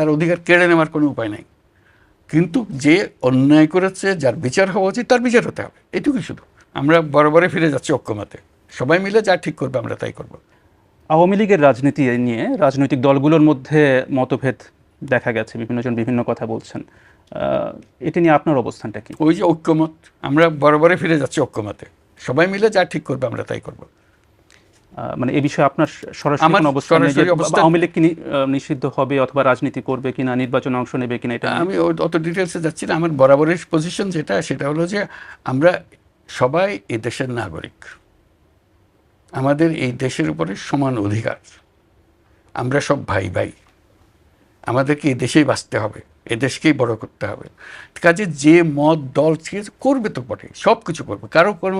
তার অধিকার কেড়ে নেওয়ার কোনো উপায় নাই, কিন্তু যে অন্যায় করেছে, যার বিচার হওয়া উচিত তার বিচার হতে হবে, এটুকুই শুধু। আমরা বরাবরে ফিরে যাচ্ছি ঐক্যমতে, সবাই মিলে যা ঠিক করবে আমরা তাই করব। আওয়ামী লীগের রাজনীতি নিয়ে রাজনৈতিক দলগুলোর মধ্যে মতভেদ দেখা গেছে, বিভিন্নজন বিভিন্ন কথা বলছেন, এটা নিয়ে আপনার অবস্থানটা কি? ওই যে ঐক্যমত, আমরা বরাবরে ফিরে যাচ্ছি ঐক্যমতে, সবাই মিলে যা ঠিক করবে আমরা তাই করব। মানে এই বিষয়ে আপনার সরাসরি কোনো অবস্থান নেই যে আওয়ামী লীগ কি নিষিদ্ধ হবে অথবা রাজনীতি করবে কিনা, নির্বাচনে অংশ নেবে কিনা? এটা আমি অত ডিটেলসে যাচ্ছি না। আমার বরাবরের পজিশন সেটা হলো যে আমরা সবাই এই দেশের নাগরিক, আমাদের এই দেশের উপরে সমান অধিকার, আমরা সব ভাই ভাই, আমাদেরকে এই দেশেই বাঁচতে হবে, এ দেশকেই বড় করতে হবে। কাজে যে মত দল করবে তো বটে, সব কিছু করবে, কারো কোনো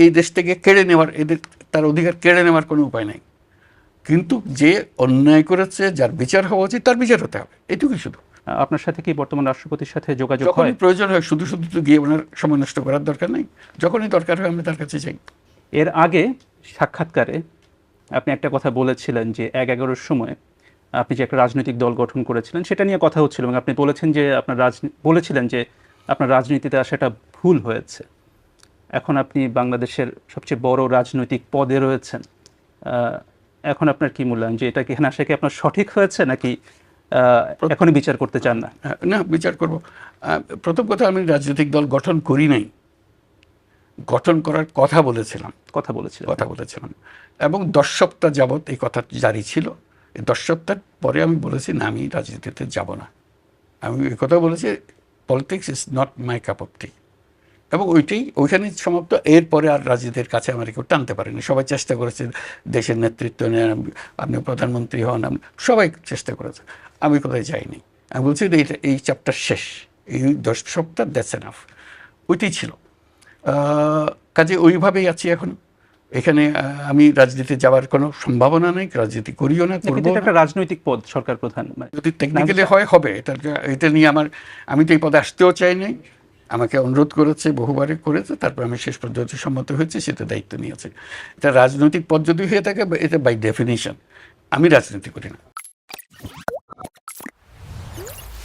এই দেশ থেকে কেড়ে নেওয়ার, তার অধিকার কেড়ে নেওয়ার কোনো উপায় নাই, কিন্তু যে অন্যায় করেছে, যার বিচার হওয়া উচিত তার বিচার হতে হবে, এটুকুই শুধু। আপনার সাথে কি বর্তমান রাষ্ট্রপতির সাথে যোগাযোগ হয়? যখনই প্রয়োজন হয়, শুধু শুধু তো গিয়ে ওনার সময় নষ্ট করার দরকার নেই, যখনই দরকার হয় আমরা তার কাছে যাই। এর আগে সাক্ষাৎকারে আপনি একটা কথা বলেছিলেন যে ১/১১-র সময় আপনি যে একটা রাজনৈতিক দল গঠন করেছিলেন সেটা নিয়ে কথা হচ্ছিল, এবং আপনি বলেছিলেন যে আপনার রাজনীতিতে আসাটা ভুল হয়েছে। এখন আপনি বাংলাদেশের সবচেয়ে বড় রাজনৈতিক পদে রয়েছেন, এখন আপনার কি মূল্যায়ন যে এটা কি এখানে আসা কি আপনার সঠিক হয়েছে, নাকি এখনই বিচার করতে চান না? না, বিচার করব। প্রথম কথা, আমি রাজনৈতিক দল গঠন করি নাই, গঠন করার কথা বলেছিলাম এবং 10 সপ্তাহ যাবৎ এই কথা জারি ছিল। এই 10 সপ্তাহ পরে আমি বলেছি না, আমি রাজনীতিতে যাব না। আমি এই কথা বলেছি, politics is not my cup of tea, এবং ওইখানেই সমাপ্ত। এরপরে আর রাজনীতির কাছে আমার কেউ টানতে পারেনি। সবাই চেষ্টা করেছে দেশের নেতৃত্ব নেন, আপনি প্রধানমন্ত্রী হন, সবাই চেষ্টা করেছে, আমি কোথায় যাইনি। আমি বলছি যে এই চ্যাপ্টার শেষ, এই 10 সপ্তাহ দ্যাটস এনাফ, ওইটাই ছিল। কাজে ওইভাবেই আছি এখন। এখানে আমি রাজনীতি যাওয়ার কোনো সম্ভাবনা নেই, রাজনীতি করিও না, করবো না। একটা রাজনৈতিক পদ, সরকার প্রধান, যদি টেকনিক্যালি হবে, এটা নিয়ে আমি তো এই পদে আসতেও চাই নাই। আমাকে অনুরোধ করেছে, বহুবারে করেছে, তারপর আমি শেষ পর্যন্ত সম্মত হয়েছে, সেটা দায়িত্ব নিয়েছে। এটা রাজনৈতিক পদ যদি হয়ে থাকে, এটা বাই ডেফিনিশন আমি রাজনীতি করি না।